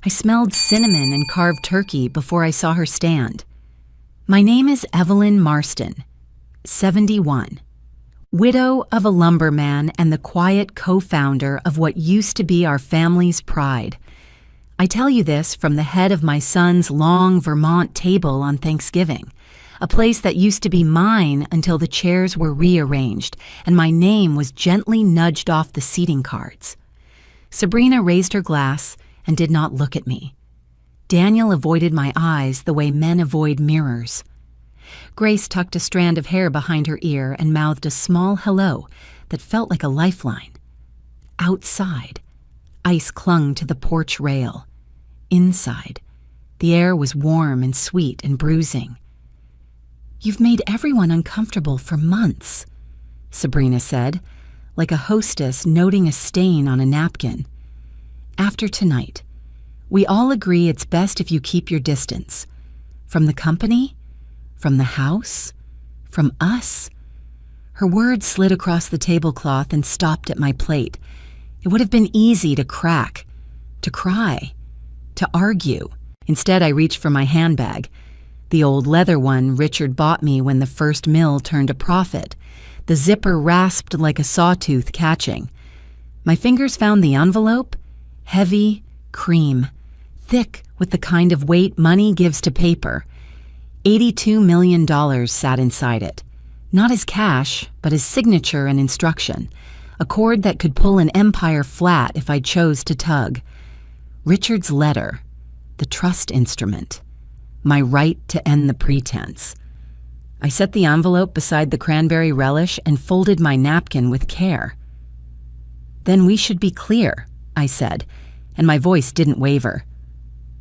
I smelled cinnamon and carved turkey before I saw her stand. My name is Evelyn Marston, 71, widow of a lumberman and the quiet co-founder of what used to be our family's pride. I tell you this from the head of my son's long Vermont table on Thanksgiving, a place that used to be mine until the chairs were rearranged and my name was gently nudged off the seating cards. Sabrina raised her glass and did not look at me. Daniel avoided my eyes the way men avoid mirrors. Grace tucked a strand of hair behind her ear and mouthed a small hello that felt like a lifeline. Outside, ice clung to the porch rail. Inside, the air was warm and sweet and bruising. "You've made everyone uncomfortable for months," Sabrina said, like a hostess noting a stain on a napkin. "After tonight, we all agree it's best if you keep your distance. From the company, from the house, from us." Her words slid across the tablecloth and stopped at my plate. It would have been easy to crack, to cry, to argue. Instead, I reached for my handbag, the old leather one Richard bought me when the first mill turned a profit. The zipper rasped like a sawtooth catching. My fingers found the envelope, heavy, cream, thick with the kind of weight money gives to paper. $82 million sat inside it, not as cash, but as signature and instruction, a cord that could pull an empire flat if I chose to tug. Richard's letter, the trust instrument, my right to end the pretense. I set the envelope beside the cranberry relish and folded my napkin with care. "Then we should be clear," I said, and my voice didn't waver.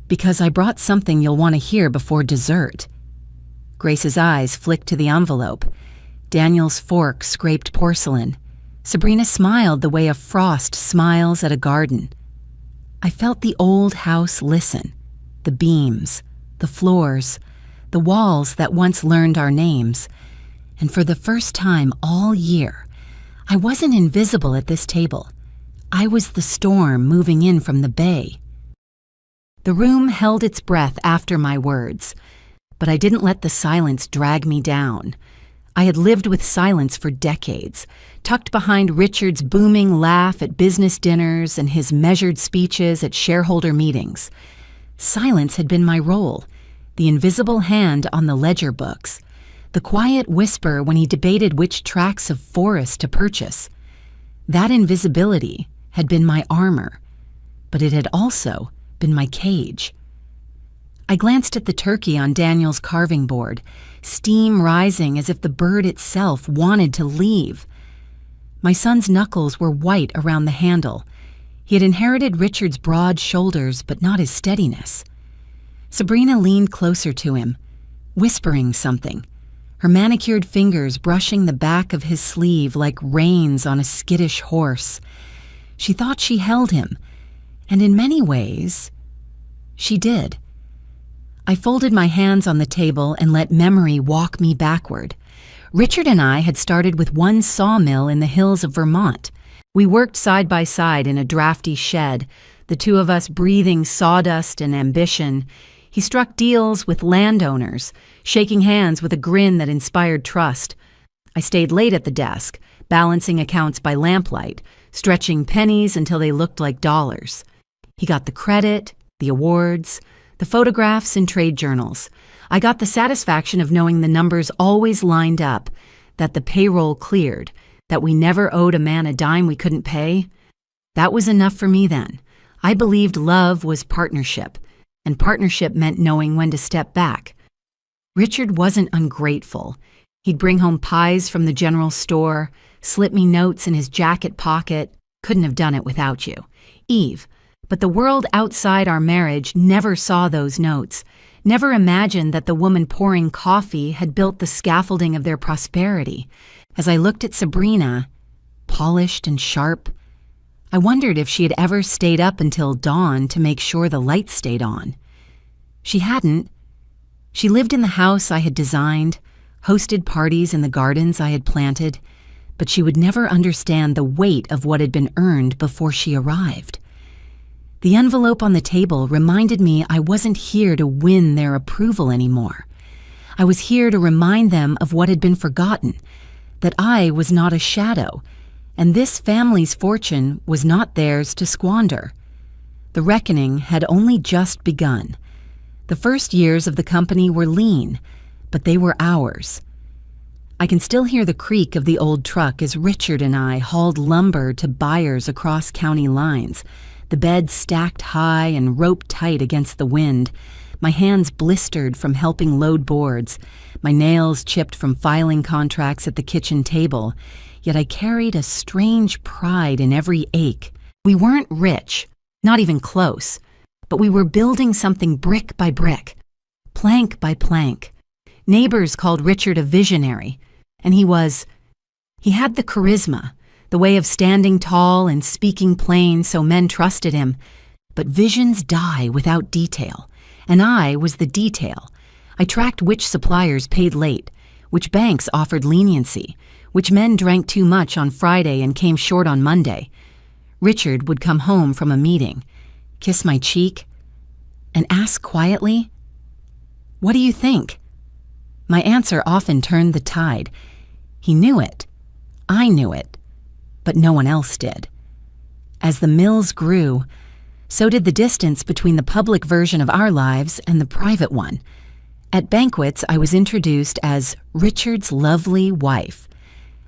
"Because I brought something you'll want to hear before dessert." Grace's eyes flicked to the envelope. Daniel's fork scraped porcelain. Sabrina smiled the way a frost smiles at a garden. I felt the old house listen, the beams, the floors, the walls that once learned our names. And for the first time all year, I wasn't invisible at this table. I was the storm moving in from the bay. The room held its breath after my words, but I didn't let the silence drag me down. I had lived with silence for decades, tucked behind Richard's booming laugh at business dinners and his measured speeches at shareholder meetings. Silence had been my role, the invisible hand on the ledger books, the quiet whisper when he debated which tracts of forest to purchase. That invisibility had been my armor, but it had also been my cage. I glanced at the turkey on Daniel's carving board, steam rising as if the bird itself wanted to leave. My son's knuckles were white around the handle. He had inherited Richard's broad shoulders, but not his steadiness. Sabrina leaned closer to him, whispering something, her manicured fingers brushing the back of his sleeve like reins on a skittish horse. She thought she held him, and in many ways, she did. I folded my hands on the table and let memory walk me backward. Richard and I had started with one sawmill in the hills of Vermont. We worked side by side in a drafty shed, the two of us breathing sawdust and ambition. He struck deals with landowners, shaking hands with a grin that inspired trust. I stayed late at the desk, balancing accounts by lamplight, stretching pennies until they looked like dollars. He got the credit, the awards, the photographs in trade journals. I got the satisfaction of knowing the numbers always lined up, that the payroll cleared, that we never owed a man a dime we couldn't pay. That was enough for me then. I believed love was partnership, and partnership meant knowing when to step back. Richard wasn't ungrateful. He'd bring home pies from the general store, slip me notes in his jacket pocket. Couldn't have done it without you, Eve. But the world outside our marriage never saw those notes, never imagined that the woman pouring coffee had built the scaffolding of their prosperity. As I looked at Sabrina, polished and sharp, I wondered if she had ever stayed up until dawn to make sure the lights stayed on. She hadn't. She lived in the house I had designed, hosted parties in the gardens I had planted, but she would never understand the weight of what had been earned before she arrived. The envelope on the table reminded me I wasn't here to win their approval anymore. I was here to remind them of what had been forgotten, that I was not a shadow, and this family's fortune was not theirs to squander. The reckoning had only just begun. The first years of the company were lean, but they were ours. I can still hear the creak of the old truck as Richard and I hauled lumber to buyers across county lines, the bed stacked high and roped tight against the wind, my hands blistered from helping load boards, my nails chipped from filing contracts at the kitchen table, yet I carried a strange pride in every ache. We weren't rich, not even close, but we were building something brick by brick, plank by plank. Neighbors called Richard a visionary, and he had the charisma, the way of standing tall and speaking plain so men trusted him. But visions die without detail, and I was the detail. I tracked which suppliers paid late, which banks offered leniency, which men drank too much on Friday and came short on Monday. Richard would come home from a meeting, kiss my cheek, and ask quietly, "What do you think?" My answer often turned the tide. He knew it. I knew it. But no one else did. As the mills grew, so did the distance between the public version of our lives and the private one. At banquets, I was introduced as Richard's lovely wife.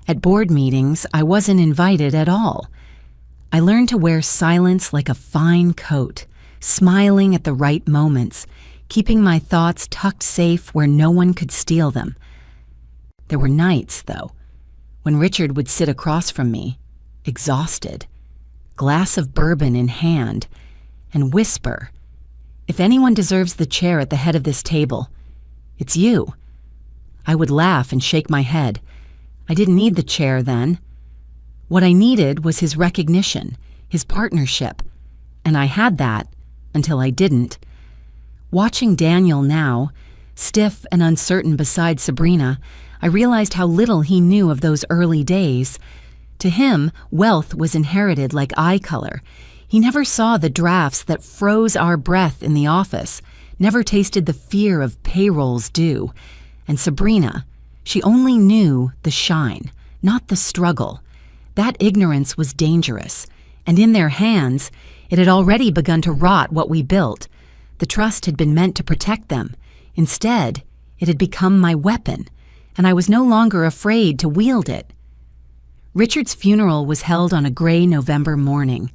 At board meetings, I wasn't invited at all. I learned to wear silence like a fine coat, smiling at the right moments, keeping my thoughts tucked safe where no one could steal them. There were nights, though, when Richard would sit across from me, exhausted, glass of bourbon in hand, and whisper, "If anyone deserves the chair at the head of this table, it's you." I would laugh and shake my head. I didn't need the chair then. What I needed was his recognition, his partnership, and I had that until I didn't. Watching Daniel now, stiff and uncertain beside Sabrina, I realized how little he knew of those early days. To him, wealth was inherited like eye color. He never saw the drafts that froze our breath in the office, never tasted the fear of payrolls due. And Sabrina, she only knew the shine, not the struggle. That ignorance was dangerous, and in their hands, it had already begun to rot what we built. The trust had been meant to protect them. Instead, it had become my weapon, and I was no longer afraid to wield it. Richard's funeral was held on a gray November morning,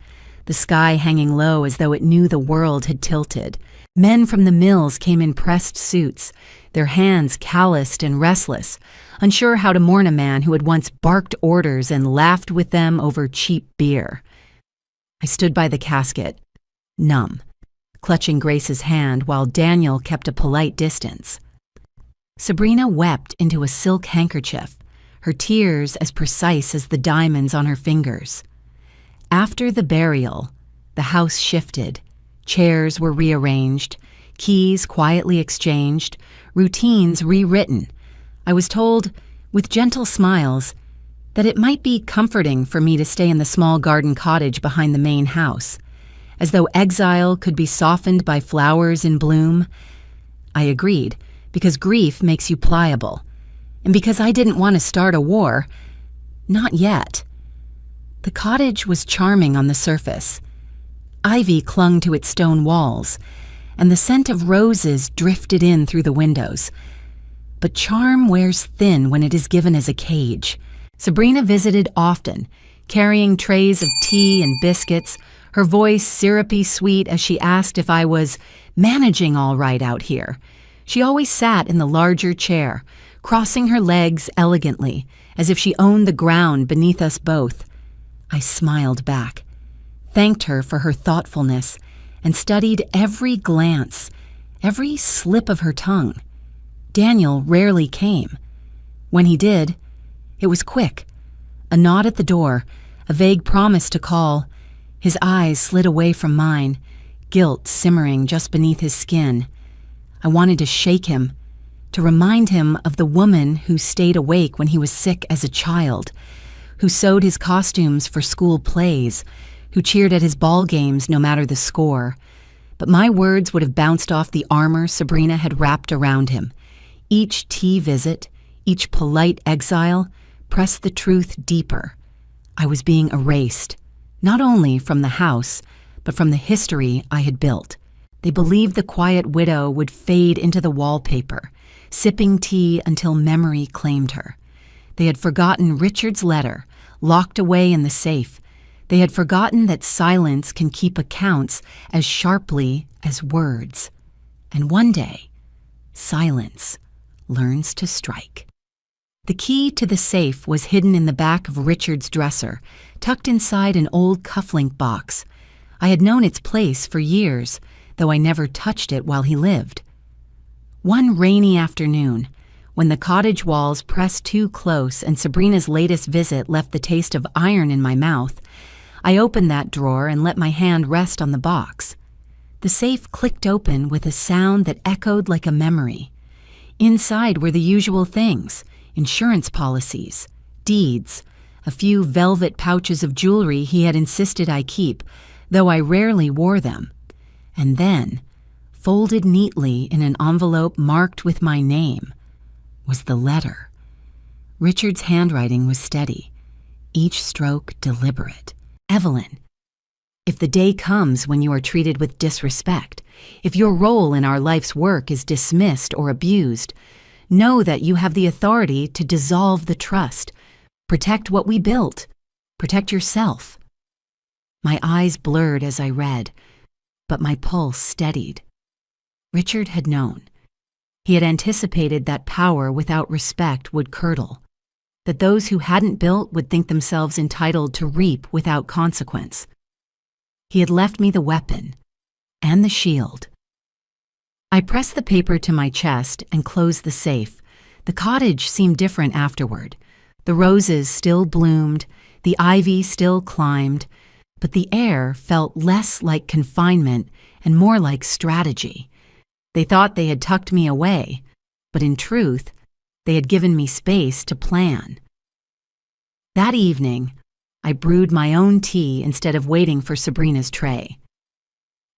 the sky hanging low as though it knew the world had tilted. Men from the mills came in pressed suits, their hands calloused and restless, unsure how to mourn a man who had once barked orders and laughed with them over cheap beer. I stood by the casket, numb, clutching Grace's hand while Daniel kept a polite distance. Sabrina wept into a silk handkerchief, her tears as precise as the diamonds on her fingers. After the burial, the house shifted. Chairs were rearranged, keys quietly exchanged, routines rewritten. I was told, with gentle smiles, that it might be comforting for me to stay in the small garden cottage behind the main house, as though exile could be softened by flowers in bloom. I agreed, because grief makes you pliable, and because I didn't want to start a war. Not yet. The cottage was charming on the surface. Ivy clung to its stone walls, and the scent of roses drifted in through the windows. But charm wears thin when it is given as a cage. Sabrina visited often, carrying trays of tea and biscuits, her voice syrupy sweet as she asked if I was managing all right out here. She always sat in the larger chair, crossing her legs elegantly, as if she owned the ground beneath us both. I smiled back, thanked her for her thoughtfulness, and studied every glance, every slip of her tongue. Daniel rarely came. When he did, it was quick. A nod at the door, a vague promise to call. His eyes slid away from mine, guilt simmering just beneath his skin. I wanted to shake him, to remind him of the woman who stayed awake when he was sick as a child, who sewed his costumes for school plays, who cheered at his ball games no matter the score. But my words would have bounced off the armor Sabrina had wrapped around him. Each tea visit, each polite exile, pressed the truth deeper. I was being erased, not only from the house, but from the history I had built. They believed the quiet widow would fade into the wallpaper, sipping tea until memory claimed her. They had forgotten Richard's letter, locked away in the safe. They had forgotten that silence can keep accounts as sharply as words. And one day, silence learns to strike. The key to the safe was hidden in the back of Richard's dresser, tucked inside an old cufflink box. I had known its place for years, though I never touched it while he lived. One rainy afternoon, when the cottage walls pressed too close and Sabrina's latest visit left the taste of iron in my mouth, I opened that drawer and let my hand rest on the box. The safe clicked open with a sound that echoed like a memory. Inside were the usual things: insurance policies, deeds, a few velvet pouches of jewelry he had insisted I keep, though I rarely wore them. And then, folded neatly in an envelope marked with my name, was the letter. Richard's handwriting was steady, each stroke deliberate. Evelyn, if the day comes when you are treated with disrespect, if your role in our life's work is dismissed or abused, know that you have the authority to dissolve the trust. Protect what we built. Protect yourself. My eyes blurred as I read, but my pulse steadied. Richard had known. He had anticipated that power without respect would curdle, that those who hadn't built would think themselves entitled to reap without consequence. He had left me the weapon and the shield. I pressed the paper to my chest and closed the safe. The cottage seemed different afterward. The roses still bloomed, the ivy still climbed, but the air felt less like confinement and more like strategy. They thought they had tucked me away, but in truth, they had given me space to plan. That evening, I brewed my own tea instead of waiting for Sabrina's tray.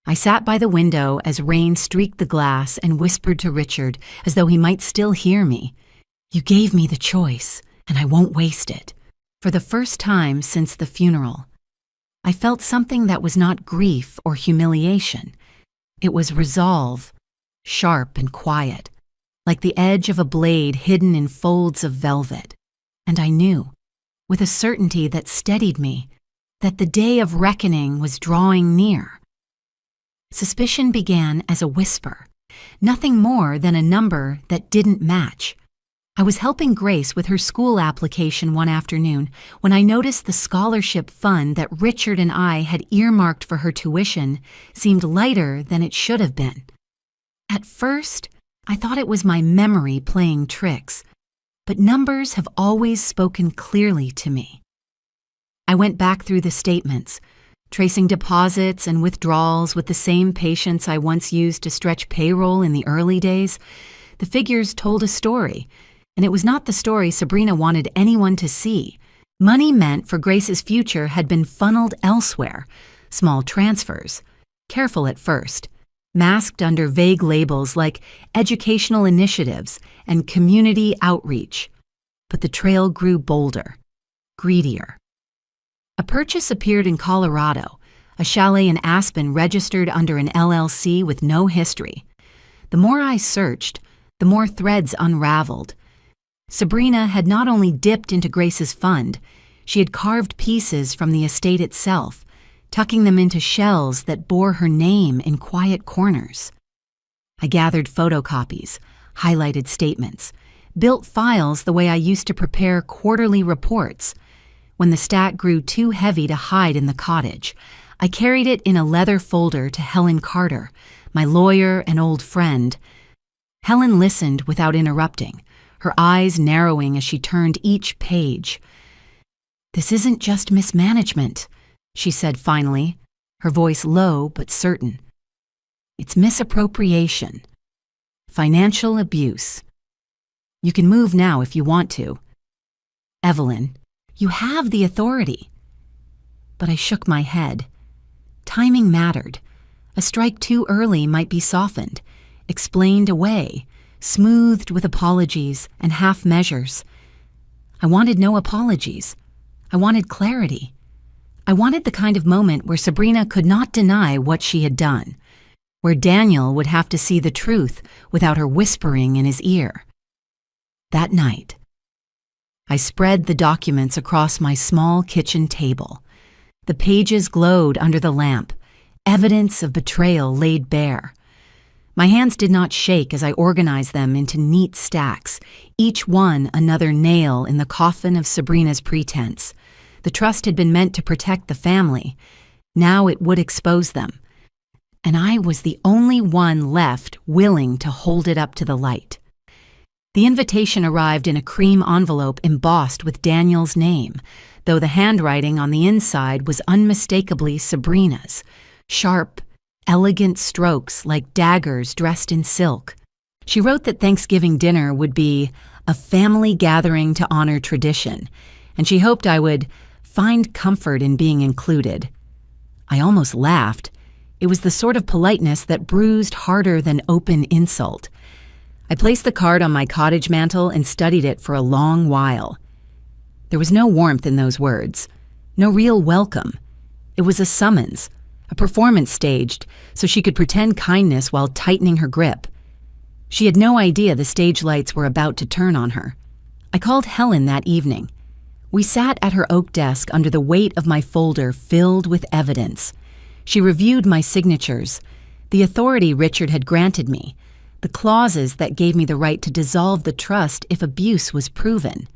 I sat by the window as rain streaked the glass and whispered to Richard as though he might still hear me. You gave me the choice, and I won't waste it. For the first time since the funeral, I felt something that was not grief or humiliation. It was resolve, sharp and quiet, like the edge of a blade hidden in folds of velvet. And I knew, with a certainty that steadied me, that the day of reckoning was drawing near. Suspicion began as a whisper, nothing more than a number that didn't match. I was helping Grace with her school application one afternoon when I noticed the scholarship fund that Richard and I had earmarked for her tuition seemed lighter than it should have been. At first, I thought it was my memory playing tricks, but numbers have always spoken clearly to me. I went back through the statements, tracing deposits and withdrawals with the same patience I once used to stretch payroll in the early days. The figures told a story, and it was not the story Sabrina wanted anyone to see. Money meant for Grace's future had been funneled elsewhere, small transfers, careful at first, masked under vague labels like educational initiatives and community outreach. But the trail grew bolder, greedier. A purchase appeared in Colorado, a chalet in Aspen registered under an LLC with no history. The more I searched, the more threads unraveled. Sabrina had not only dipped into Grace's fund, she had carved pieces from the estate itself, tucking them into shells that bore her name in quiet corners. I gathered photocopies, highlighted statements, built files the way I used to prepare quarterly reports. When the stack grew too heavy to hide in the cottage, I carried it in a leather folder to Helen Carter, my lawyer and old friend. Helen listened without interrupting, her eyes narrowing as she turned each page. "This isn't just mismanagement," she said finally, her voice low but certain. "It's misappropriation, financial abuse. You can move now if you want to. Evelyn, you have the authority." but I shook my head. Timing mattered. A strike too early might be softened, explained away, smoothed with apologies and half measures. I wanted no apologies. I wanted clarity. I wanted the kind of moment where Sabrina could not deny what she had done, where Daniel would have to see the truth without her whispering in his ear. That night, I spread the documents across my small kitchen table. The pages glowed under the lamp, evidence of betrayal laid bare. My hands did not shake as I organized them into neat stacks, each one another nail in the coffin of Sabrina's pretense. The trust had been meant to protect the family. Now it would expose them. And I was the only one left willing to hold it up to the light. The invitation arrived in a cream envelope embossed with Daniel's name, though the handwriting on the inside was unmistakably Sabrina's. Sharp, elegant strokes like daggers dressed in silk. She wrote that Thanksgiving dinner would be a family gathering to honor tradition, and she hoped I would find comfort in being included. I almost laughed. It was the sort of politeness that bruised harder than open insult. I placed the card on my cottage mantel and studied it for a long while. There was no warmth in those words, no real welcome. It was a summons, a performance staged so she could pretend kindness while tightening her grip. She had no idea the stage lights were about to turn on her. I called Helen that evening. We sat at her oak desk under the weight of my folder filled with evidence. She reviewed my signatures, the authority Richard had granted me, the clauses that gave me the right to dissolve the trust if abuse was proven.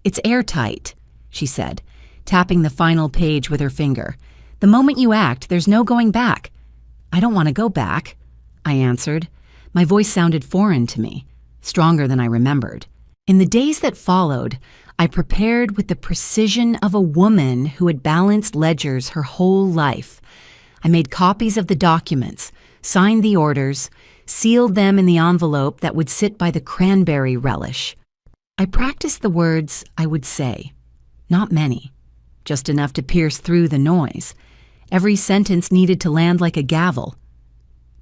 "It's airtight," she said, tapping the final page with her finger. "The moment you act, there's no going back." "I don't want to go back," I answered. My voice sounded foreign to me, stronger than I remembered. In the days that followed, I prepared with the precision of a woman who had balanced ledgers her whole life. I made copies of the documents, signed the orders, sealed them in the envelope that would sit by the cranberry relish. I practiced the words I would say. Not many, just enough to pierce through the noise. Every sentence needed to land like a gavel.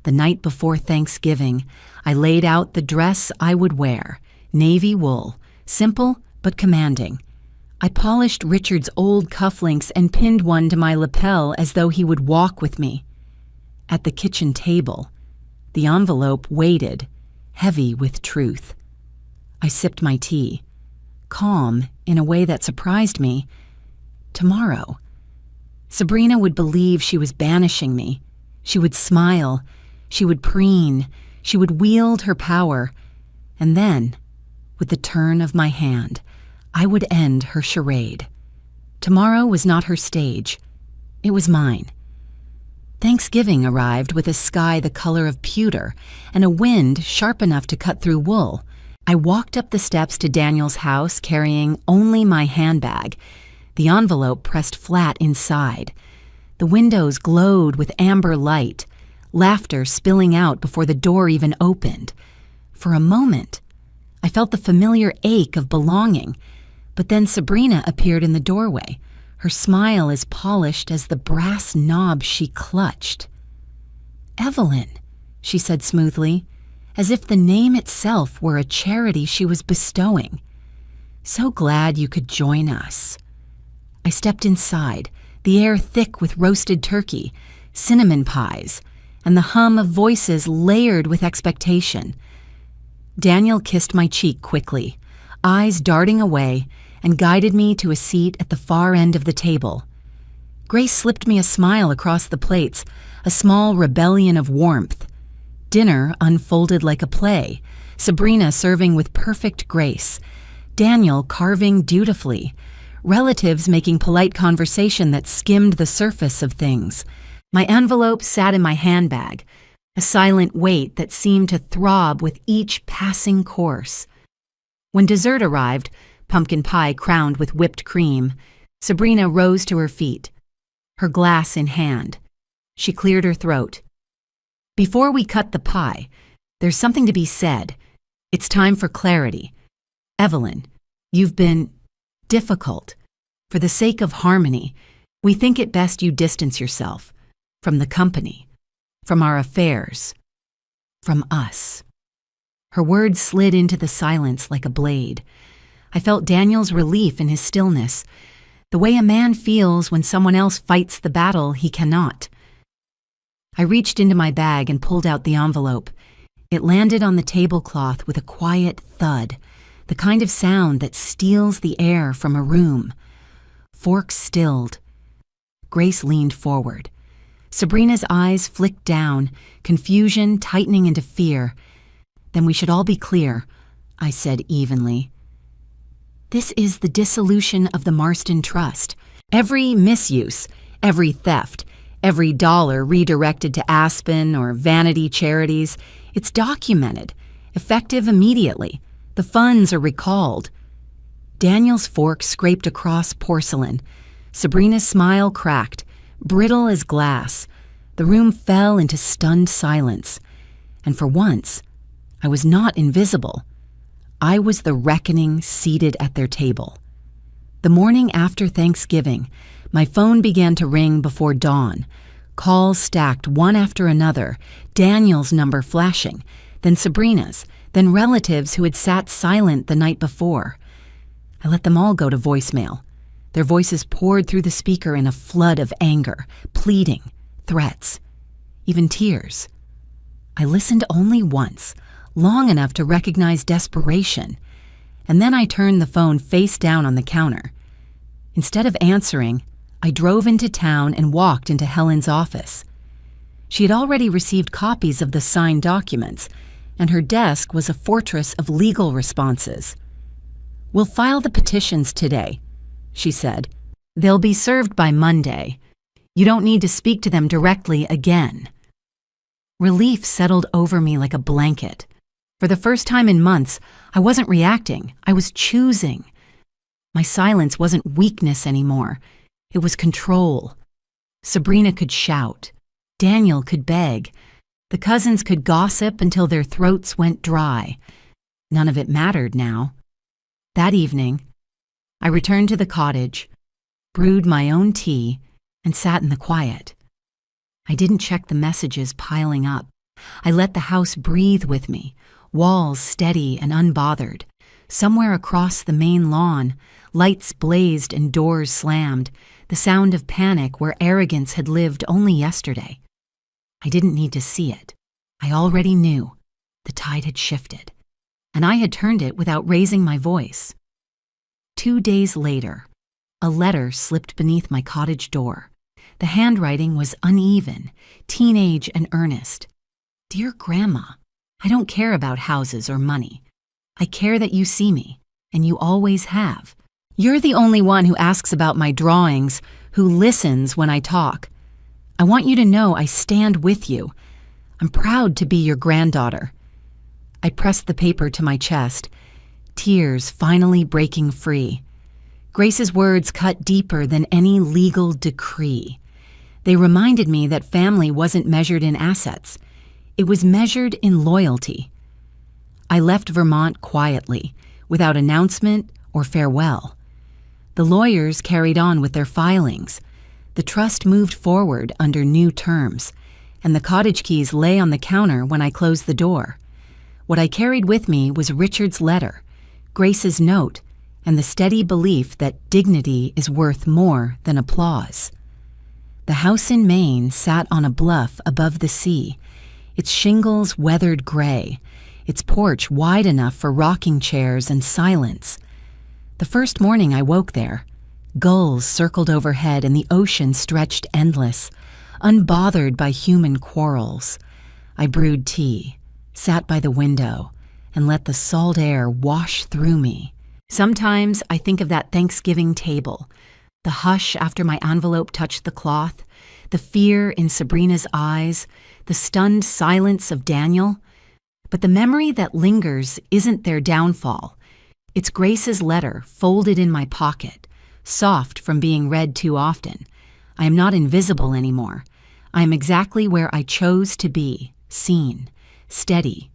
The night before Thanksgiving, I laid out the dress I would wear, navy wool, simple but commanding. I polished Richard's old cufflinks and pinned one to my lapel as though he would walk with me. At the kitchen table, the envelope waited, heavy with truth. I sipped my tea, calm in a way that surprised me. Tomorrow, Sabrina would believe she was banishing me. She would smile. She would preen. She would wield her power. And then, with the turn of my hand, I would end her charade. Tomorrow was not her stage. It was mine. Thanksgiving arrived with a sky the color of pewter and a wind sharp enough to cut through wool. I walked up the steps to Daniel's house carrying only my handbag, the envelope pressed flat inside. The windows glowed with amber light, laughter spilling out before the door even opened. For a moment, I felt the familiar ache of belonging, but then Sabrina appeared in the doorway, her smile as polished as the brass knob she clutched. "Evelyn," she said smoothly, as if the name itself were a charity she was bestowing. "So glad you could join us." I stepped inside, the air thick with roasted turkey, cinnamon pies, and the hum of voices layered with expectation. Daniel kissed my cheek quickly, eyes darting away, and guided me to a seat at the far end of the table. Grace slipped me a smile across the plates, a small rebellion of warmth. Dinner unfolded like a play, Sabrina serving with perfect grace, Daniel carving dutifully, relatives making polite conversation that skimmed the surface of things. My envelope sat in my handbag, a silent weight that seemed to throb with each passing course. When dessert arrived, pumpkin pie crowned with whipped cream, Sabrina rose to her feet, her glass in hand. She cleared her throat. "Before we cut the pie, there's something to be said. It's time for clarity. Evelyn, you've been difficult. For the sake of harmony, We think it best you distance yourself from the company, from our affairs, from us." Her words slid into the silence like a blade. I felt Daniel's relief in his stillness, the way a man feels when someone else fights the battle he cannot. I reached into my bag and pulled out the envelope. It landed on the tablecloth with a quiet thud, the kind of sound that steals the air from a room. Forks stilled. Grace leaned forward. Sabrina's eyes flicked down, confusion tightening into fear. "Then we should all be clear," I said evenly. "This is the dissolution of the Marston Trust. Every misuse, every theft, every dollar redirected to Aspen or vanity charities, it's documented, effective immediately. The funds are recalled." Daniel's fork scraped across porcelain. Sabrina's smile cracked, brittle as glass. The room fell into stunned silence. And for once, I was not invisible. I was the reckoning seated at their table. The morning after Thanksgiving, my phone began to ring before dawn. Calls stacked one after another, Daniel's number flashing, then Sabrina's, then relatives who had sat silent the night before. I let them all go to voicemail. Their voices poured through the speaker in a flood of anger, pleading, threats, even tears. I listened only once, long enough to recognize desperation, and then I turned the phone face down on the counter. Instead of answering, I drove into town and walked into Helen's office. She had already received copies of the signed documents, and her desk was a fortress of legal responses. "We'll file the petitions today," she said. "They'll be served by Monday. You don't need to speak to them directly again." Relief settled over me like a blanket. For the first time in months, I wasn't reacting, I was choosing. My silence wasn't weakness anymore. It was control. Sabrina could shout. Daniel could beg. The cousins could gossip until their throats went dry. None of it mattered now. That evening, I returned to the cottage, brewed my own tea, and sat in the quiet. I didn't check the messages piling up. I let the house breathe with me, walls steady and unbothered. Somewhere across the main lawn, lights blazed and doors slammed, the sound of panic where arrogance had lived only yesterday. I didn't need to see it. I already knew. The tide had shifted, and I had turned it without raising my voice. 2 days later, a letter slipped beneath my cottage door. The handwriting was uneven, teenage and earnest. "Dear Grandma, I don't care about houses or money. I care that you see me, and you always have. You're the only one who asks about my drawings, who listens when I talk. I want you to know I stand with you. I'm proud to be your granddaughter." I pressed the paper to my chest, tears finally breaking free. Grace's words cut deeper than any legal decree. They reminded me that family wasn't measured in assets. It was measured in loyalty. I left Vermont quietly, without announcement or farewell. The lawyers carried on with their filings. The trust moved forward under new terms, and the cottage keys lay on the counter when I closed the door. What I carried with me was Richard's letter, Grace's note, and the steady belief that dignity is worth more than applause. The house in Maine sat on a bluff above the sea, its shingles weathered gray, its porch wide enough for rocking chairs and silence. The first morning I woke there, gulls circled overhead and the ocean stretched endless, unbothered by human quarrels. I brewed tea, sat by the window, and let the salt air wash through me. Sometimes I think of that Thanksgiving table, the hush after my envelope touched the cloth, the fear in Sabrina's eyes, the stunned silence of Daniel. But the memory that lingers isn't their downfall. It's Grace's letter folded in my pocket, soft from being read too often. I am not invisible anymore. I am exactly where I chose to be, seen, steady,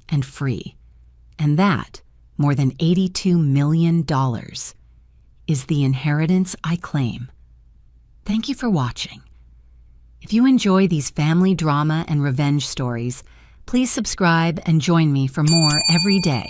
and free. And that, more than $82 million, is the inheritance I claim. Thank you for watching. If you enjoy these family drama and revenge stories, please subscribe and join me for more every day.